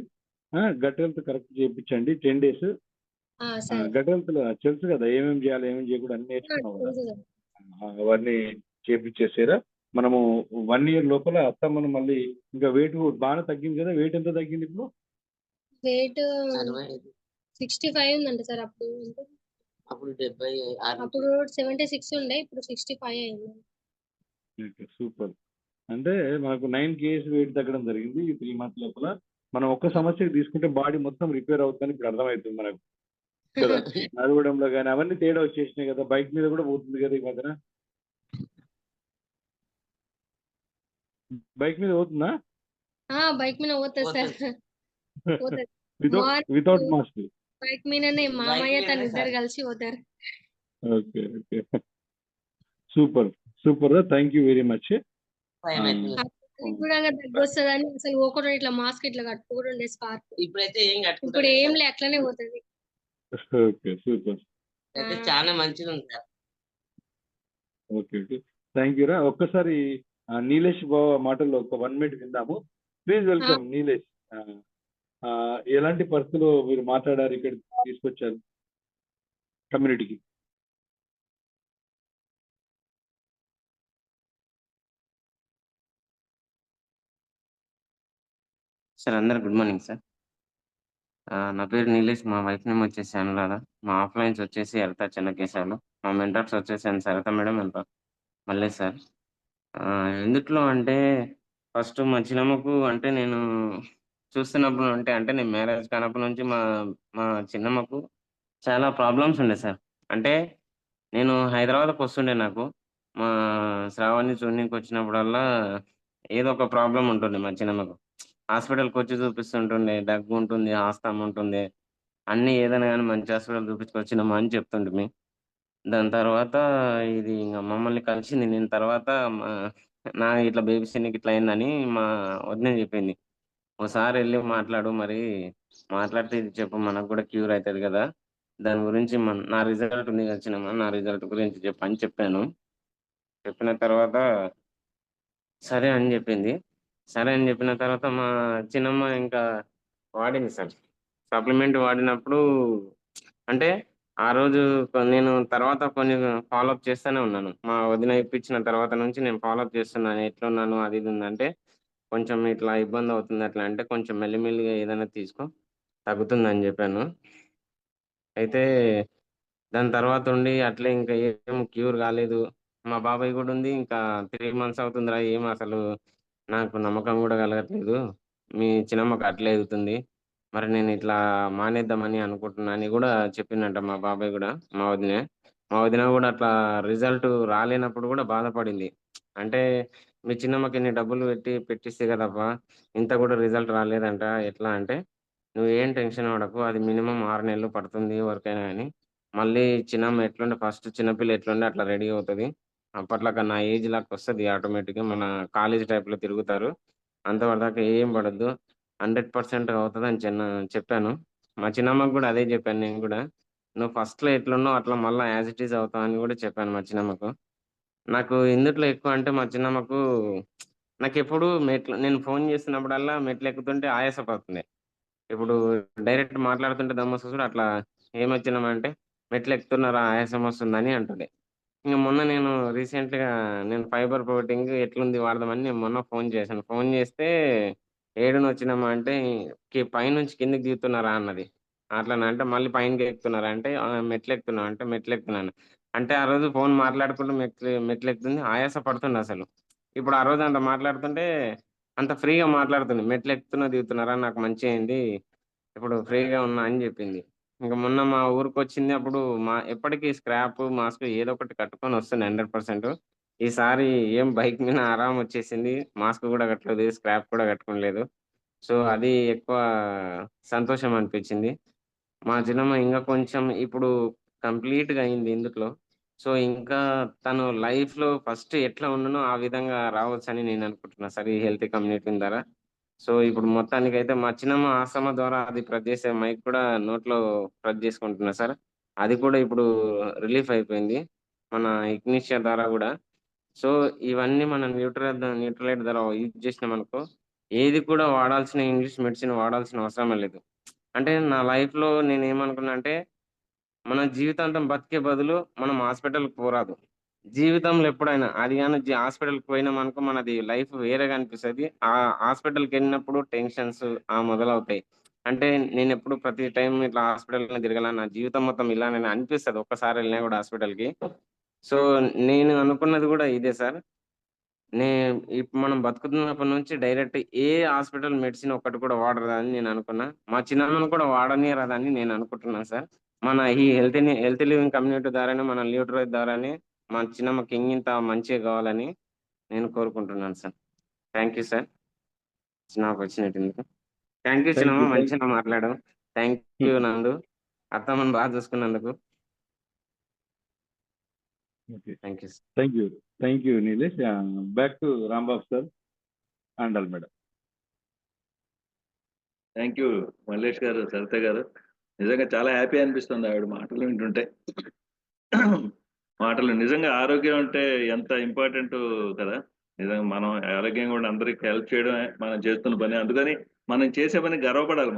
గట్ హెల్త్ కరెక్ట్ చేయించండి 10 days. గట్ హెల్త్ తెలుసు కదా, ఏమేమి చేయాలి ఏమేమి చేయకూడదు అన్ని నేర్చుకున్నావు కదా, అవన్నీ చేపించేసారా. మనము 1 year లోపల అత్తమ్మను మళ్ళీ ఇంకా వెయిట్ బాగా తగ్గింది కదా. వెయిట్ ఎంత తగ్గింది ఇప్పుడు? వెయిట్ 65 ఉందండి సార్. అప్పుడు 70, అప్పుడు 76 ఉండే, ఇప్పుడు 65 అయింది. సూపర్. అంటే మనకు 9 kgs వెయిట్ తగ్గడం జరిగింది ఈ 3 months లోపల. మనం ఒక్క సమస్యకి తీసుకుంటే బాడీ మొత్తం రిపేర్ అవుతుందని ఇప్పుడు అర్థమవుతుంది మనకు. కదా నడవడంలో కానీ అవన్నీ తేడా వచ్చేసినాయి కదా. బైక్ మీద కూడా పోతుంది కదా ఈ మధ్యన. బైక్ మీద పోతుందా? బైక్ మీద పోతుంది సార్. పోతుంది. Without morning mask. బైక్ మీదనే బైక్ మామయ్య తను మీదనే ఇద్దరు సార్. కలిసి పోతారు. Okay okay super super, thank you very much. భయం అవుతుంది. అప్పటికి కూడా దగ్గు వస్తుందని అసలు పోకుండా ఇట్లా మాస్క్ ఇట్లా కట్టుకోకుండా ఉండే స్కార్ఫ్. ఇప్పుడైతే ఏం ఇప్పుడు కట్టుకుంటలేదు ఏం సార్. లే అట్లనే పోతుంది. Okay super. అయితే చాలా మంచిగా ఉంది sir. Okay okay thank you రా. ఒక్కసారి నీలేష్ బావ మాటల్లో ఒక 1 minute విందాము. Please welcome Nilesh. ఎలాంటి పరిస్థితుల్లో మీరు మాట్లాడారు, ఇక్కడ తీసుకొచ్చారు కమ్యూనిటీకి? సార్ అందరు గుడ్ మార్నింగ్ సార్. నా పేరు నీలేష్. మా వైఫ్ నేమ్ వచ్చేసి అనురాధ. మా ఆఫ్లైన్స్ వచ్చేసి హరిత చెన్నకేశాలు. మా మెంటర్స్ వచ్చేసి Saritha madam and Mallesh sir. ఎందుట్లో అంటే ఫస్ట్ మా చిన్నమ్మకు అంటే నేను చూస్తున్నప్పుడు అంటే నేను మ్యారేజ్ కానప్పటి నుంచి మా మా చిన్నమ్మకు చాలా ప్రాబ్లమ్స్ ఉండే సార్. అంటే నేను హైదరాబాద్‌కి వస్తుండే నాకు. మా శ్రావణ్‌ని చూడనీకి వచ్చినప్పుడల్లా ఏదో ఒక ప్రాబ్లమ్ ఉంటుండే మా చిన్నమ్మకు. హాస్పిటల్‌కొచ్చి చూపిస్తుంటుండే. దగ్గు ఉంటుంది, ఆస్తమా ఉంటుంది. అన్నీ ఏదైనా గానీ మంచి హాస్పిటల్ చూపించుకొచ్చినమ్మా అని చెప్తుంటిమి. దాని తర్వాత ఇది ఇంగ మమ్మల్ని కలిసింది. నేను తర్వాత మా ఇట్లా బేబీ షిన్‌కి ఇట్లా అయిందని మా వదిన చెప్పింది. "ఓసారి ఎళ్లి మాట్లాడు మరి. మాట్లాడితే ఇది చెప్పు మనకు గూడా క్యూర్ అయితది గదా! దాని గురించి నా రిజల్ట్ ఉంది గదా చిన్నమ్మ. నా రిజల్ట్ గురించి చెప్పు" అని చెప్పాను. చెప్పిన తర్వాత సరే అని జెప్పింది. సరే అని జెప్పిన తర్వాత మా చిన్నమ్మ ఇంకా వాడింది సార్. సప్లిమెంట్ వాడినప్పుడు అంటే ఆ రోజు నేను తర్వాత కొన్ని ఫాలో అప్ చేస్తూనే ఉన్నాను. మా వదిన ఇప్పించిన తర్వాత నుంచి నేను ఫాలో అప్ చేస్తున్నాను. ఎట్లున్నాను అది ఇది ఉందంటే, కొంచెం ఇట్లా ఇబ్బందవుతుంది అట్లా అంటే, కొంచెం మెల్లిమెల్లిగా ఏదైనా తీసుకో తగ్గుతుందని జెప్పాను. అయితే దాని తర్వాతుండి అట్లే ఇంకా ఏం క్యూర్ గాలేదు. మా బాబాయ్ గూడా ఉంది. ఇంకా 3 మంత్స్ అవుతుందిరా ఏం అసలు నాకు నమ్మకం గూడా కలగట్లేదు. మీ చిన్నమ్మకి అట్లే ఎళ్తుంది. మరి నేనిట్లా మానేద్దామని అనుకుంటున్నా అని గూడా చెప్పిందంట మా బాబాయ్ గూడా, మా వదిన. మా వదిన గూడా అట్లా రిజల్ట్ రాలేనప్పుడు గూడా బాధపడింది. అంటే మీ చిన్నమ్మకి ఇన్ని డబ్బులు పెట్టిస్తే గదబ్బా! ఇంత గూడా రిజల్ట్ రాలేదంట ఎట్లా అంటే, "నువ్వేం టెన్షన్ పడకు. అది మినిమమ్ 6 నెలలు పడుతుంది ఎవరికైనా గాని. మళ్ళీ చిన్నమ్మ ఎట్లుండే ఫస్ట్ చిన్నపిల్ల ఎట్లుండే అట్లా రెడీ అవుతది. అప్పట్లాగా నా ఏజ్ లాకొస్తది ఆటోమేటిక్‌గా. మన కాలేజీ టైప్‌లో తిరుగుతారు. అంతవరదాకా ఏం పడొద్దు. 100% అవుతదని చెప్పాను. మా చిన్నమ్మకి గూడా అదే జెప్పాను నేను గూడా. "నువ్వు ఫస్ట్‌లో ఎట్లున్నావో అట్లా మళ్ళా యాజ్ ఇట్ ఈజ్ అవుతావు" అని గూడా చెప్పాను మా చిన్నమ్మకు. నాకు ఎందుట్లో ఎక్కువ అంటే మా చిన్నమ్మకు నాకెప్పుడు నేను ఫోను చేస్తున్నప్పుడల్లా మెట్లెక్కుతుంటే ఆయాసపడుతుండే. ఇప్పుడు డైరెక్ట్ మాట్లాడుతుంటే దమ్మొస్తది అట్లా "ఏమైంది చిన్నమ్మ" అంటే "మెట్లెక్కుతున్నారా ఆయాసం వస్తుందని" అంటది. ఇంక మొన్న నేను రీసెంట్‌గా నేను ఫైబర్ ప్రోటీన్ ఎట్లుంది వాడదామని నేను మొన్న ఫోను చేశాను. ఫోను చేస్తే "ఏడునవు చిన్నమ్మ" అంటే పైనుంచి కిందకి దిగుతున్నారా అన్నది. అట్లనా అంటే మళ్ళీ పైనకి ఎక్కుతున్నారా అంటే మెట్లెక్కుతున్నా అంటే మెట్లెక్కుతున్నాను. అంటే ఆ రోజు ఫోను మాట్లాడుకుంటూ మెట్లెక్కుతుంది ఆయాస పడుతుందసలు. ఇప్పుడు ఆ రోజు అంత మాట్లాడుతుంటే అంత ఫ్రీగా మాట్లాడుతుంది. "మెట్లెక్కుతున్నా, దిగుతున్నారా నాకు మంచిగయింది. ఇప్పుడు ఫ్రీగా ఉన్నా" అని జెప్పింది. ఇంక మొన్న మా ఊరికొచ్చింది. అప్పుడు ఎప్పటికి స్క్రాప్, మాస్క్ ఏదో ఒకటి కట్టుకొనొస్తుంది 100%. ఈసారి ఏం బైక్ మీద ఆరామొచ్చేసింది. మాస్క్ గూడా కట్టలేదు. స్క్రాప్ కూడా కట్టుకోలేదు. సో, అది ఎక్కువ సంతోషం అనిపిచ్చింది. మా చిన్నమ్మ ఇంగా కొంచెం ఇప్పుడు కంప్లీట్‌గా అయింది ఇందుట్లో. సో, ఇంకా తను లైఫ్‌లో ఫస్ట్ ఎట్లా ఉన్నానో ఆ విధంగా రావచ్చని నేననుకుంటున్నా సార్ ఈ హెల్తీ కమ్యూనిటీ ద్వారా. సో, ఇప్పుడు మొత్తానికైతే మా చిన్నమ్మ ఆస్తమా ద్వారా అది ప్రెస్ చేసే మైక్ కూడా నోట్లో ప్రెస్ చేసుకుంటున్నా సార్. అది కూడా ఇప్పుడు రిలీఫ్ అయిపోయింది. మన ఇగ్నిషియా ద్వారా గూడా. సో, ఇవన్నీ మనం న్యూట్రలైట్ ద్వారా యూజ్ చేసినామనుకో, ఏది కూడా వాడాల్సిన ఇంగ్లీష్ మెడిసిన్ వాడాల్సిన అవసరమే లేదు. అంటే నా లైఫ్‌లో నేనేమనుకున్నా అంటే, మన జీవితాంతం బతికే బదులు మనం హాస్పిటల్‌కి పోరాదు. జీవితంలో ఎప్పుడైనా అది గాని హాస్పిటల్‌కి పోయినామనుకో మనది లైఫ్ వేరేగా అనిపిస్తది. హాస్పిటల్‌కెళ్ళినప్పుడు టెన్షన్స్ మొదలవుతాయి. అంటే నేనెప్పుడు ప్రతి టైమ్ ఇట్లా హాస్పిటల్‌నే తిరగాల, నా జీవితం మొత్తం ఇలానే అనిపిస్తది ఒక్కసారి ఎళ్ళినా గూడా హాస్పిటల్‌కి. సో, నేను అనుకున్నది గూడా ఇదే సార్. నే మనం బతుకుతున్నప్పటి నుంచి డైరెక్ట్ ఏ హాస్పిటల్ మెడిసిన్ ఒక్కటి కూడా వాడరాదని నేననుకున్నా. మా చిన్నమ్మని కూడా వాడనీయరాదని నేననుకుంటున్నాను సార్. మన ఈ హెల్తీ లివింగ్ కమ్యూనిటీ ద్వారానే మన లీడర్ ద్వారానే మన చిన్నమ్మ కింగ్ ఇంత మంచిగా కావాలని నేను కోరుకుంటున్నాను సార్. థ్యాంక్ యూ సార్ చిన్న ఆపర్చునిటీ. థ్యాంక్ యూ చిన్నమ్మ, మంచిగా మాట్లాడావు. థ్యాంక్ యూ నందు, అత్తమ్మని బాగా చూసుకున్నందుకు. Thank you sir. Thank you Nilesh. Back to Rambabu sir, Andal madam. Thank you Mallesh garu, Saritha గారు. నిజంగా చాలా హ్యాపీ అనిపిస్తుంది ఆవిడ మాటలు వింటుంటే. మాటలు నిజంగా ఆరోగ్యం అంటే ఎంత ఇంపార్టెంట్ కదా. నిజంగా మనం ఆరోగ్యంగా ఉండి అందరికి హెల్ప్ చేయడమే మనం చేస్తున్న పని. అందుకని మనం చేసే పని గర్వపడాలి.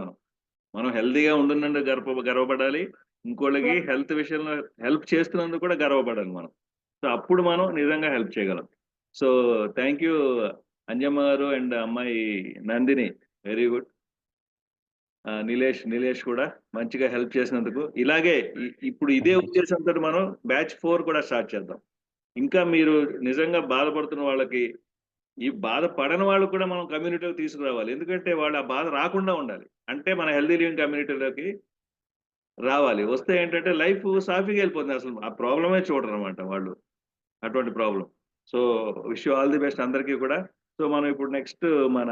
మనం హెల్తీగా ఉండున్నందుకు గర్వపడాలి. ఇంకోళ్ళకి హెల్త్ విషయంలో హెల్ప్ చేస్తున్నందుకు కూడా గర్వపడాలి మనం. సో అప్పుడు మనం నిజంగా హెల్ప్ చేయగలం. సో థ్యాంక్ యూ అంజమ్మ గారు అండ్ అమ్మాయి నందిని, వెరీ గుడ్. నీలేష్ కూడా మంచిగా హెల్ప్ చేసినందుకు. ఇలాగే ఇప్పుడు ఇదే ఉద్దేశంతో మనం బ్యాచ్ 4 కూడా స్టార్ట్ చేద్దాం. ఇంకా మీరు నిజంగా బాధపడుతున్న వాళ్ళకి, ఈ బాధ పడని వాళ్ళు కూడా మనం కమ్యూనిటీలోకి తీసుకురావాలి. ఎందుకంటే వాళ్ళు ఆ బాధ రాకుండా ఉండాలి. అంటే మన హెల్దీ లివింగ్ కమ్యూనిటీలోకి రావాలి. వస్తే ఏంటంటే లైఫ్ సాఫీగా వెళ్ళిపోతుంది. అసలు ఆ ప్రాబ్లమే చూడరు అనమాట వాళ్ళు, అటువంటి problem. So wish you all the best అందరికీ కూడా. సో మనం ఇప్పుడు నెక్స్ట్ మన